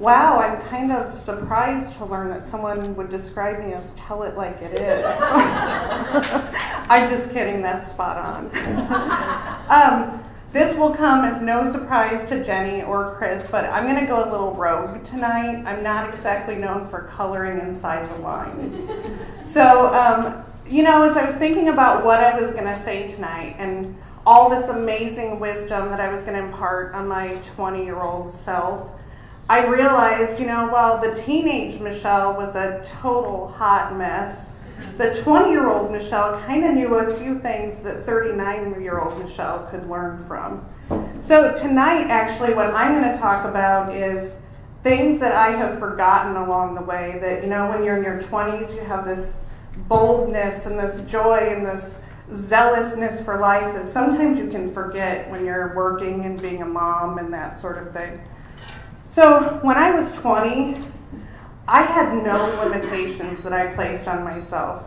wow, I'm kind of surprised to learn that someone would describe me as tell it like it is. I'm just kidding, that's spot on. This will come as no surprise to Jenny or Chris, but I'm going to go a little rogue tonight. I'm not exactly known for coloring inside the lines. So, as I was thinking about what I was going to say tonight and all this amazing wisdom that I was going to impart on my 20-year-old self, I realized, while the teenage Michelle was a total hot mess, the 20-year-old Michelle kind of knew a few things that 39-year-old Michelle could learn from. So tonight, actually, what I'm going to talk about is things that I have forgotten along the way that, when you're in your 20s, you have this boldness and this joy and this zealousness for life that sometimes you can forget when you're working and being a mom and that sort of thing. So when I was 20, I had no limitations that I placed on myself.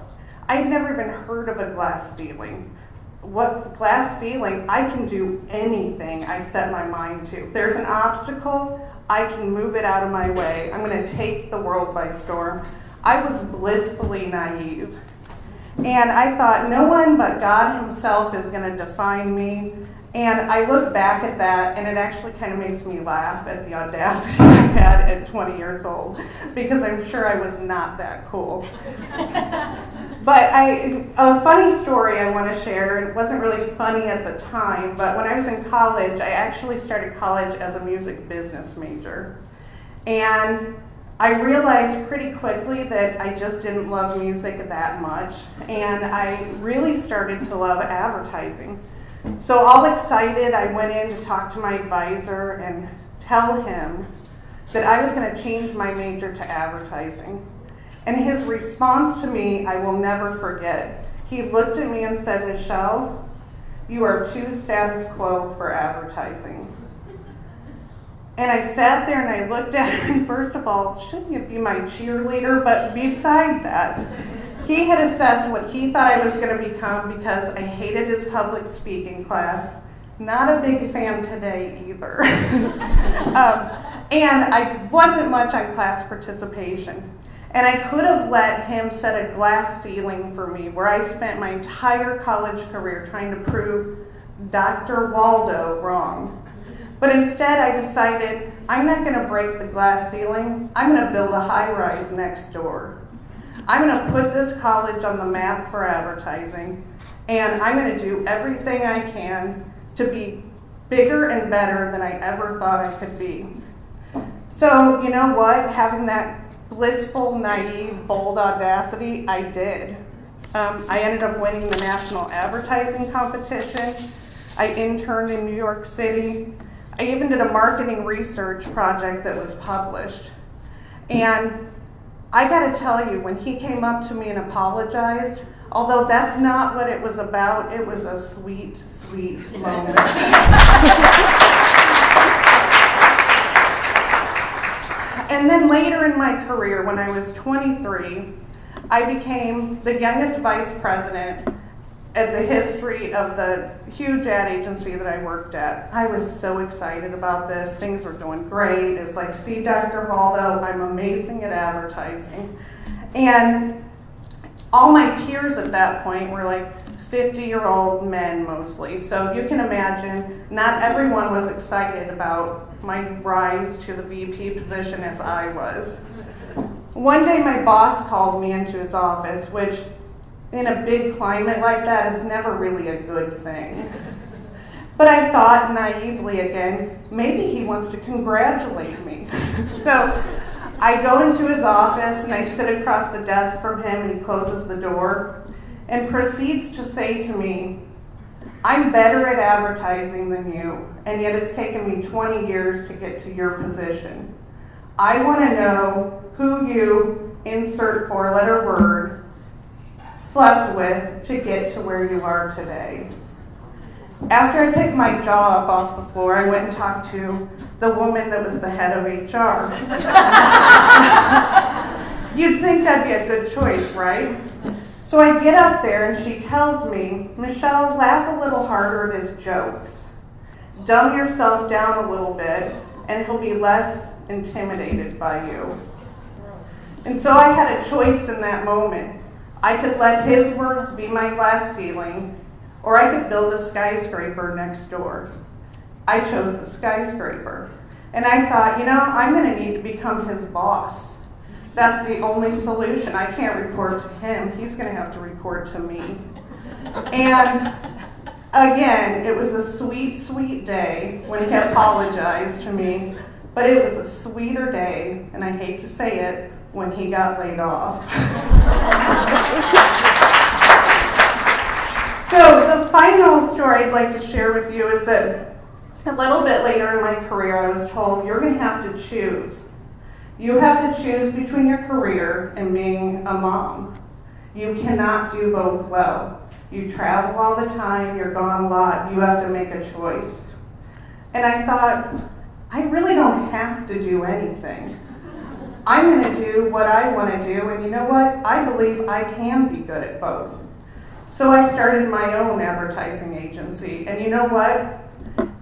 I'd never even heard of a glass ceiling. What glass ceiling? I can do anything I set my mind to. If there's an obstacle, I can move it out of my way. I'm going to take the world by storm. I was blissfully naive. And I thought no one but God himself is going to define me. And I look back at that, and it actually kind of makes me laugh at the audacity I had at 20 years old, because I'm sure I was not that cool. But a funny story I want to share, it wasn't really funny at the time, but when I was in college, I actually started college as a music business major. And I realized pretty quickly that I just didn't love music that much, and I really started to love advertising. So all excited, I went in to talk to my advisor and tell him that I was going to change my major to advertising. And his response to me, I will never forget. He looked at me and said, "Michelle, you are too status quo for advertising." And I sat there and I looked at him, and first of all, shouldn't you be my cheerleader? But beside that, he had assessed what he thought I was going to become because I hated his public speaking class. Not a big fan today either. And I wasn't much on class participation. And I could have let him set a glass ceiling for me where I spent my entire college career trying to prove Dr. Waldo wrong. But instead I decided I'm not going to break the glass ceiling. I'm going to build a high-rise next door. I'm going to put this college on the map for advertising, and I'm going to do everything I can to be bigger and better than I ever thought I could be. So, you know what? Having that blissful, naive, bold audacity, I did. I ended up winning the national advertising competition. I interned in New York City. I even did a marketing research project that was published. And I gotta tell you, when he came up to me and apologized, although that's not what it was about, it was a sweet, sweet moment. And then later in my career, when I was 23, I became the youngest vice president in the history of the huge ad agency that I worked at. I was so excited about this. Things were going great. It's like, see, Dr. Waldo, I'm amazing at advertising. And all my peers at that point were like 50-year-old men mostly. So you can imagine not everyone was excited about my rise to the VP position as I was. One day my boss called me into his office, which in a big climate like that is never really a good thing. But I thought naively again, maybe he wants to congratulate me. So I go into his office and I sit across the desk from him, and he closes the door and proceeds to say to me, "I'm better at advertising than you, and yet it's taken me 20 years to get to your position. I want to know who you, insert four-letter word, slept with to get to where you are today." After I picked my jaw up off the floor, I went and talked to the woman that was the head of HR. You'd think that'd be a good choice, right? So I get up there and she tells me, "Michelle, laugh a little harder at his jokes. Dumb yourself down a little bit and he'll be less intimidated by you. And so I had a choice in that moment. I could let his words be my glass ceiling, or I could build a skyscraper next door. I chose the skyscraper. And I thought, I'm going to need to become his boss. That's the only solution. I can't report to him. He's going to have to report to me. And again, it was a sweet, sweet day when he apologized to me. But it was a sweeter day, and I hate to say it, when he got laid off. So the final story I'd like to share with you is that a little bit later in my career, I was told, you're going to have to choose. You have to choose between your career and being a mom. You cannot do both well. You travel all the time, you're gone a lot, you have to make a choice. And I thought, I really don't have to do anything. I'm going to do what I want to do, and you know what? I believe I can be good at both. So I started my own advertising agency, and you know what?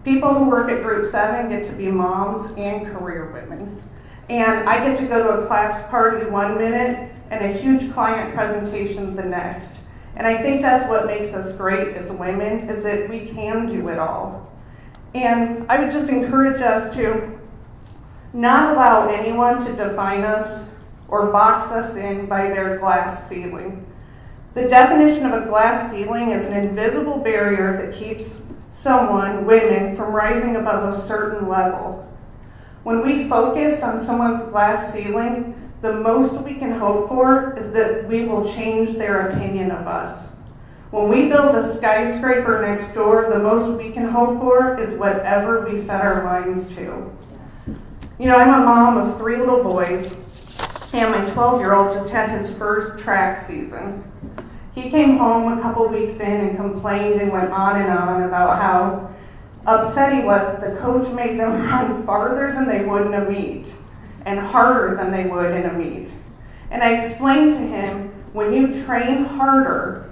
People who work at Group 7 get to be moms and career women. And I get to go to a class party 1 minute and a huge client presentation the next. And I think that's what makes us great as women, is that we can do it all. And I would just encourage us to not allow anyone to define us or box us in by their glass ceiling. The definition of a glass ceiling is an invisible barrier that keeps women, from rising above a certain level. When we focus on someone's glass ceiling, the most we can hope for is that we will change their opinion of us. When we build a skyscraper next door, the most we can hope for is whatever we set our minds to. I'm a mom of 3 little boys, and my 12-year-old just had his first track season. He came home a couple weeks in and complained and went on and on about how upset he was that the coach made them run farther than they would in a meet and harder than they would in a meet. And I explained to him, when you train harder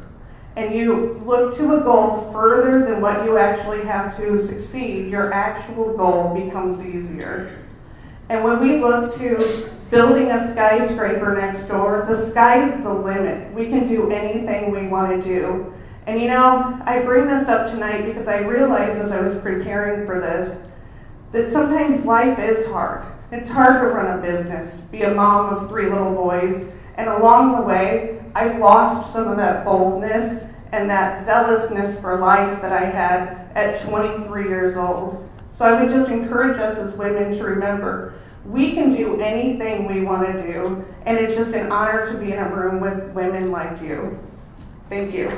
and you look to a goal further than what you actually have to succeed, your actual goal becomes easier. And when we look to building a skyscraper next door, the sky's the limit. We can do anything we want to do. And I bring this up tonight because I realized as I was preparing for this that sometimes life is hard. It's hard to run a business, be a mom of 3 little boys, and along the way, I lost some of that boldness and that zealousness for life that I had at 23 years old. So I would just encourage us as women to remember, we can do anything we want to do, and it's just an honor to be in a room with women like you. Thank you.